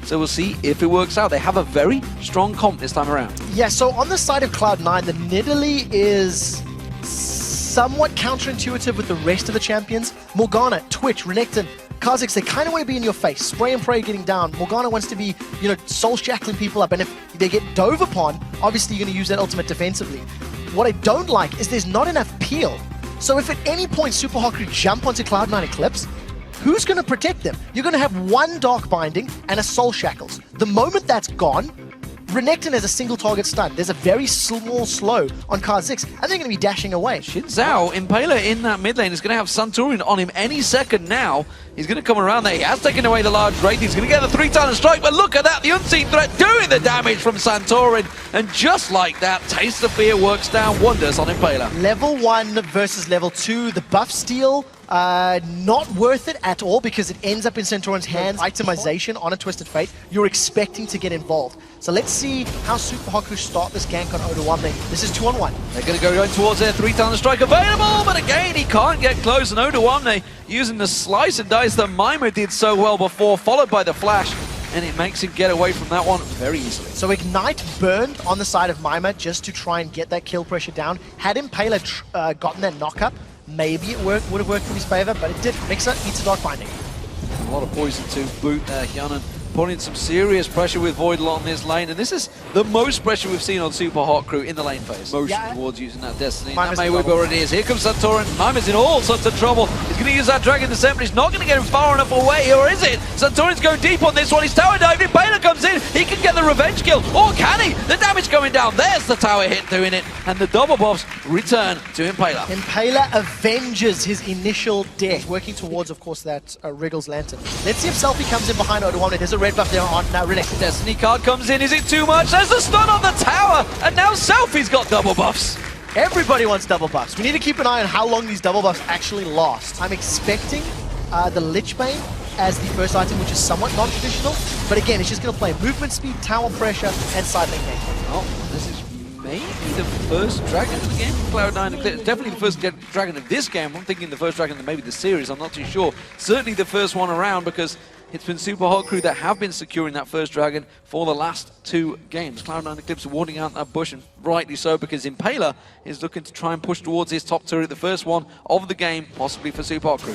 So we'll see if it works out. They have a very strong comp this time around. Yeah, so on the side of Cloud9, the Nidalee is somewhat counterintuitive with the rest of the champions. Morgana, Twitch, Renekton, Kha'Zix, they kind of want to be in your face. Spray and pray getting down. Morgana wants to be, you know, soul shackling people up. And if they get dove upon, obviously you're going to use that ultimate defensively. What I don't like is there's not enough peel. So if at any point Supa Hot Crew jump onto Cloud9 Eclipse, who's going to protect them? You're going to have one Dark Binding and a Soul Shackles. The moment that's gone, Renekton has a single target stun. There's a very small slow on Kha'Zix, and they're going to be dashing away. Xin Zhao, Impaler in that mid lane, is going to have Suntorin on him any second now. He's going to come around there. He has taken away the large rate. He's going to get the 3-ton strike, but look at that. The unseen threat doing the damage from Suntorin. And just like that, Taste of Fear works down wonders on Impaler. Level 1 versus level 2. The buff steal, not worth it at all because it ends up in Suntorin's hands. Itemization on a Twisted Fate, you're expecting to get involved. So let's see how Supa Hot Crew start this gank on Odoamne. This is 2-on-1. They're going to go right towards their 3-ton strike available, but again, he can't get close. And Odoamne using the slice and dice that Mima did so well before, followed by the flash, and it makes him get away from that one very easily. So Ignite burned on the side of Mima just to try and get that kill pressure down. Had Impaler gotten that knock-up, maybe it would have worked in his favor, but it did. Mixer eats a Dark Binding. A lot of poison to boot there. Hyanan putting some serious pressure with Voidle on this lane, and this is the most pressure we've seen on Supa Hot Crew in the lane phase. Motion towards using that Destiny. Mima's that Mayweather already is. Here comes Suntorin. Mima's in all sorts of trouble. He's going to use that Dragon Descent, but he's not going to get him far enough away, or is it? Suntorin's going deep on this one. He's tower dived. Impaler comes in. He can get the revenge kill, or can he? The damage going down. There's the tower hit doing it, and the double buffs return to Impaler. Impaler avenges his initial death, working towards, of course, that Wriggles Lantern. Let's see if Selfie comes in behind Odoamne. There's a red buff there on Renekton. Destiny card comes in. Is it too much? There's the stun on the tower, and now Selfie's got double buffs. Everybody wants double buffs. We need to keep an eye on how long these double buffs actually last. I'm expecting the Lich Bane as the first item, which is somewhat non-traditional, but again, it's just going to play movement speed, tower pressure, and side lane game. Oh, this is maybe the first dragon of the game for Cloud9. Definitely the first dragon of this game. I'm thinking the first dragon of maybe the series. I'm not too sure. Certainly the first one around, because it's been Supa Hot Crew that have been securing that first dragon for the last 2 games. Cloud9 Eclipse warding out that bush, and rightly so, because Impaler is looking to try and push towards his top turret, the first one of the game, possibly for Supa Hot Crew.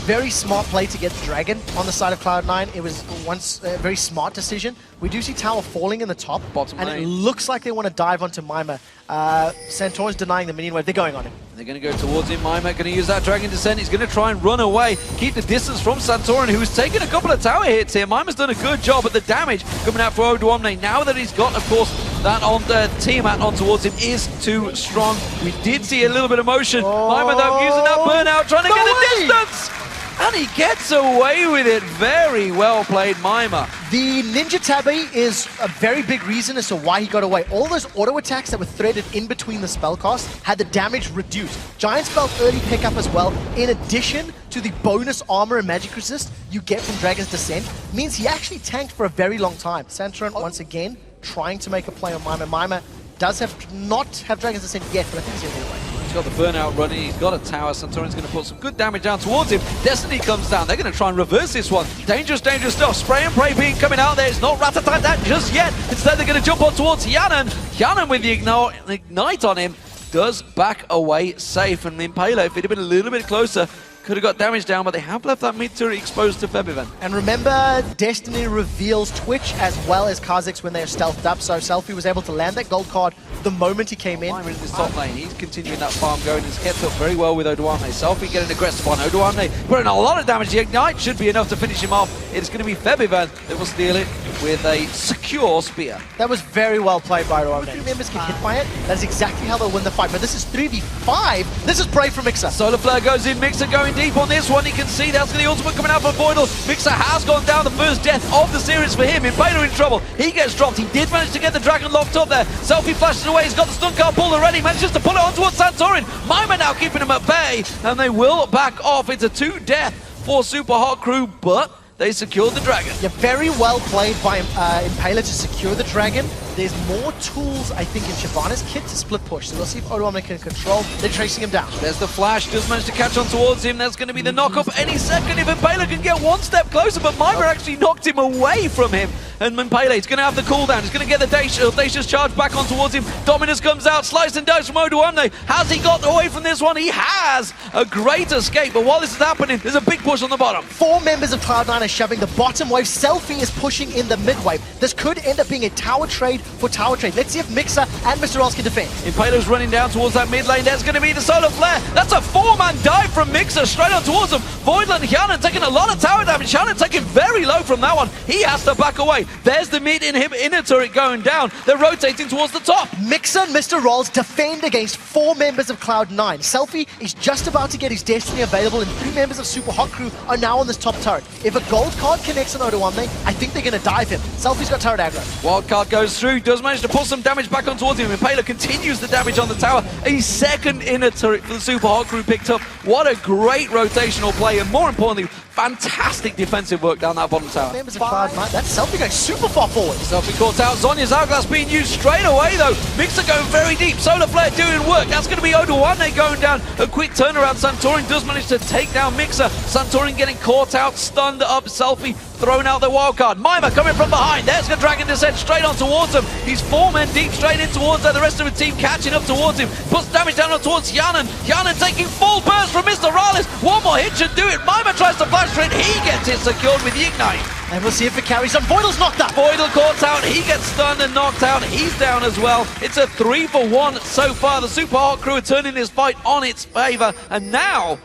Very smart play to get the dragon on the side of Cloud9. It was once a very smart decision. We do see tower falling in the top, bottom and lane. It looks like they want to dive onto Mima. Santorin's denying the minion wave. They're going on him. They're going to go towards him. Mima going to use that Dragon Descent. He's going to try and run away, keep the distance from Santorin, who's taken a couple of tower hits here. Mima's done a good job, but the damage coming out for Odoamne, now that he's got, of course, that on the Tiamat on towards him, is too strong. We did see a little bit of motion. Mima, though, using that burnout, trying to get the distance! And he gets away with it. Very well played, Mima. The Ninja Tabi is a very big reason as to why he got away. All those auto attacks that were threaded in between the spellcast had the damage reduced. Giant Spell early pickup as well, in addition to the bonus armor and magic resist you get from Dragon's Descent, means he actually tanked for a very long time. Santorin, once again, trying to make a play on Mima. Mima does not have Dragon's Descent yet, but I think he's going to get away. He's got the burnout running, he's got a tower. Santorin's going to put some good damage down towards him. Destiny comes down, they're going to try and reverse this one. Dangerous, dangerous stuff. Spray and pray being coming out there. It's not rat-a-tat that just yet. Instead, they're going to jump on towards Hyanan. Hyanan with the ignite on him does back away safe. And Impaler, if it had been a little bit closer, could have got damage down, but they have left that mid turret exposed to Febivan. And remember, Destiny reveals Twitch as well as Kha'Zix when they are stealthed up, so Selfie was able to land that gold card the moment he came in. Mima in this top lane, he's continuing that farm going. He's kept up very well with Odoamne. Selfie getting aggressive on Odoamne, putting a lot of damage. The ignite should be enough to finish him off. It's going to be Febivan that will steal it with a secure spear. That was very well played by Odoamne. If members get hit by it, that's exactly how they'll win the fight. But this is 3v5. This is Prey for Mixer. Solar Flare goes in, Mixer going deep on this one. You can see that's the ultimate coming out for Voidle. Mixer has gone down, the first death of the series for him. Impaler in trouble. He gets dropped. He did manage to get the dragon locked up there. Selfie flashes away. He's got the stun card pulled already. Manages to pull it on towards Santorin. Mima now keeping him at bay, and they will back off. It's a 2-death for Supa Hot Crew, but they secured the dragon. Yeah, very well played by Impaler to secure the dragon. There's more tools, I think, in Shyvana's kit to split push. So we'll see if Odoamne can control. They're tracing him down. There's the flash. Does manage to catch on towards him. That's going to be the knock-up any second if Impaler can get one step closer. But Mima actually knocked him away from him. And Pele's going to have the cooldown. He's going to get the audacious charge back on towards him. Dominus comes out, slice and dice from Oduamne. Has he got away from this one? He has! A great escape, but while this is happening, there's a big push on the bottom. 4 members of Cloud9 are shoving the bottom wave. Selfie is pushing in the mid wave. This could end up being a tower trade for tower trade. Let's see if Mixer and Mr. Rolls can defend. Impaler's running down towards that mid lane. There's going to be the solar flare. That's a 4-man dive from Mixer straight on towards him. Voidland and Hyanan taking a lot of tower damage. Hyanan taking very low from that one. He has to back away. There's the mid inner turret going down. They're rotating towards the top. Mixer and Mr. Rolls defend against 4 members of Cloud9. Selfie is just about to get his destiny available, and 3 members of Super Hot Crew are now on this top turret. If a gold card connects on Oduamne, I think they're going to dive him. Selfie's got turret aggro. Wild card goes through, does manage to pull some damage back on towards him. Impaler continues the damage on the tower. A second inner turret for the Super Hot Crew picked up. What a great rotational play, and more importantly, fantastic defensive work down that bottom tower. Members of Cloud9, that's Selfie going super far forward. Selfie caught out. Zonya's Hourglass being used straight away though. Mixer going very deep. Solar Flare doing work. That's going to be Oduamne going down. A quick turnaround. Santorin does manage to take down Mixer. Santorin getting caught out, stunned up. Selfie thrown out the wildcard. Mima coming from behind. There's the Dragon Descent straight on towards him. He's 4 men deep straight in towards her. The rest of the team catching up towards him. Puts damage down on towards Hyanan. Hyanan taking full burst from Mr. Rales. One more hit should do it. Mima tries to flash through it. He gets it secured with the Ignite. And we'll see if it carries on. Voidal's knocked out. Voidal caught out. He gets stunned and knocked out. He's down as well. It's a 3-for-1 so far. The Super Hot Crew are turning this fight on its favor. And now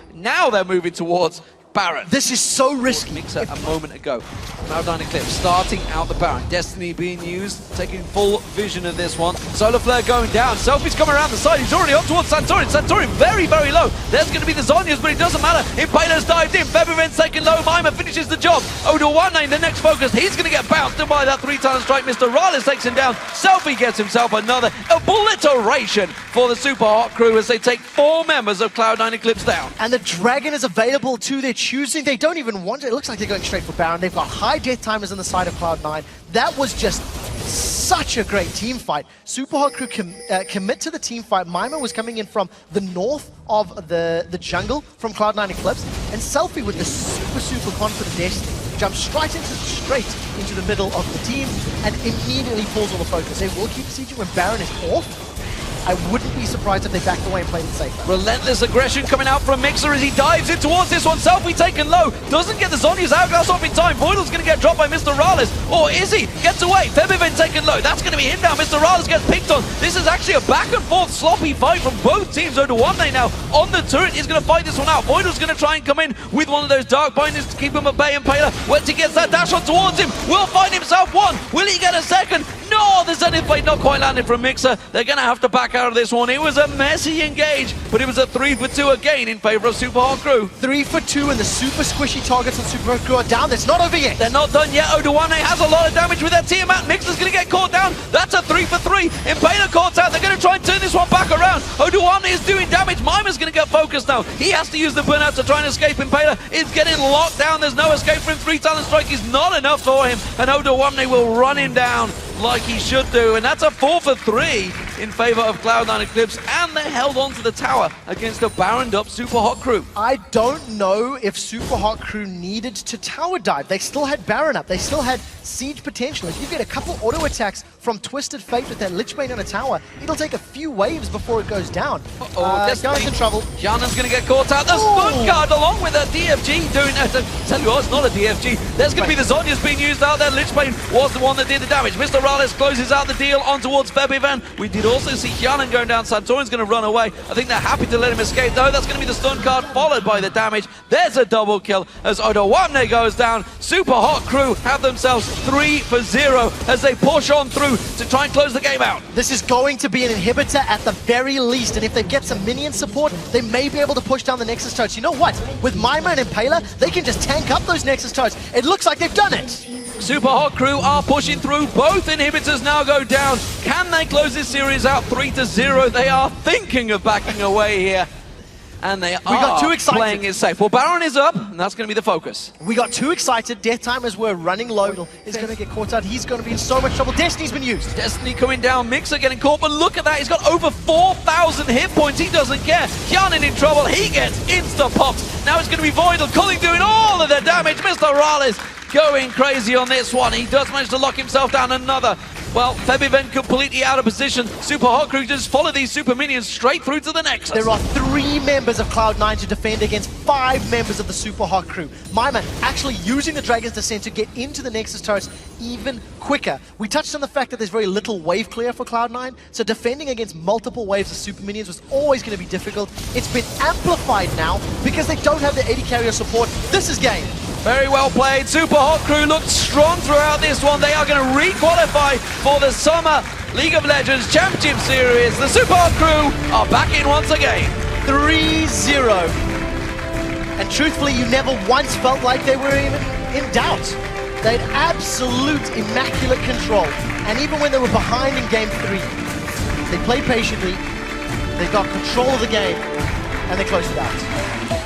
they're moving towards Baron. This is so risky. Mixer a moment ago. Cloud9 Eclipse starting out the Baron. Destiny being used, taking full vision of this one. Solar Flare going down. Selfie's coming around the side. He's already up towards Santorin. Santorin very, very low. There's going to be the Zonyas, but it doesn't matter. Impaler's dived in. Febiven's taken low. Mima finishes the job. Oduamne, the next focus. He's going to get bounced by that 3-talent strike. Mr. Rales takes him down. Selfie gets himself another obliteration for the Super Hot Crew as they take 4 members of Cloud9 Eclipse down. And the Dragon is available to their choosing. They don't even want it. It looks like they're going straight for Baron. They've got high death timers on the side of Cloud9. That was just such a great team fight. Super Hot Crew commit to the team fight. Mima was coming in from the north of the jungle from Cloud9 Eclipse, and Selfie with the super confident Destiny jumps straight into the middle of the team and immediately pulls all the focus. They will keep sieging when Baron is off. I wouldn't be surprised if they backed away and played it safer. Relentless aggression coming out from Mixer as he dives in towards this one. Selfie taken low. Doesn't get the Zonya's Hourglass off in time. Voidal's going to get dropped by Mr. Rales. Or is he? Gets away. Febiven taken low. That's going to be him down. Mr. Rales gets picked on. This is actually a back and forth sloppy fight from both teams. Oduamne now on the turret. He's going to fight this one out. Voidal's going to try and come in with one of those dark bindings to keep him at bay. And Impaler, once he gets that dash on towards him, will find himself one. Will he get a second? No, the Zenith Blade not quite landed from Mixer. They're going to have to back out of this one. It was a messy engage, but it was a 3-for-2 again in favor of Super Hot Crew. 3-for-2, and the super squishy targets on Super Hot Crew are down. It's not over yet. They're not done yet. Oduamne has a lot of damage with their Tiamat. Mixer's going to get caught down. That's a 3-for-3. Impaler caught out. They're going to try and turn this one back around. Oduamne is doing damage. Mima's going to get focused now. He has to use the burnout to try and escape. Impaler is getting locked down. There's no escape for him. 3-talent strike is not enough for him, and Oduamne will run him down like he should do, and that's a 4-for-3 in favor of Cloud9 Eclipse, and they held on to the tower against a baroned up Super Hot Crew. I don't know if Super Hot Crew needed to tower dive. They still had Baron up. They still had siege potential. If you get a couple auto attacks from Twisted Fate with that Lich Bane on a tower, it'll take a few waves before it goes down. Hyanan's in trouble. Hyanan's going to get caught out. The stun guard along with a DFG doing it. Tell you what, it's not a DFG. There's going to be the Zonyas being used out there. Lich Bane was the one that did the damage. Mr. Rales closes out the deal on towards Febiven. We did also see Hyanan going down. Santorin's going to run away. I think they're happy to let him escape though. That's going to be the stun card followed by the damage. There's a double kill as Oduamne goes down. Super Hot Crew have themselves 3-for-0 as they push on through to try and close the game out. This is going to be an inhibitor at the very least, and if they get some minion support, they may be able to push down the Nexus turrets. You know what? With Mima and Impaler, they can just tank up those Nexus turrets. It looks like they've done it. Super Hot Crew are pushing through. Both inhibitors now go down. Can they close this series out 3-0? They are thinking of backing away here. And they are playing it safe. Well, Baron is up, and that's going to be the focus. We got too excited. Death timers were running low. He's going to get caught out. He's going to be in so much trouble. Destiny's been used. Destiny coming down. Mixer getting caught, but look at that. He's got over 4,000 hit points. He doesn't care. Hyanan in trouble. He gets insta-popped. Now it's going to be Voidal. Culling doing all of the damage. Mr. Rales going crazy on this one. He does manage to lock himself down another. Well, Febiven completely out of position. Super Hot Crew just follow these super minions straight through to the Nexus. There are 3 members of Cloud9 to defend against 5 members of the Super Hot Crew. Myman actually using the Dragon's Descent to get into the Nexus turrets even quicker. We touched on the fact that there's very little wave clear for Cloud9, so defending against multiple waves of super minions was always going to be difficult. It's been amplified now because they don't have the AD carrier support. This is game. Very well played. Super Hot Crew looked strong throughout this one. They are going to re-qualify for the Summer League of Legends Championship Series. The Super Hot Crew are back in once again. 3-0. And truthfully, you never once felt like they were even in doubt. They had absolute immaculate control. And even when they were behind in game 3, they played patiently, they got control of the game, and they closed it out.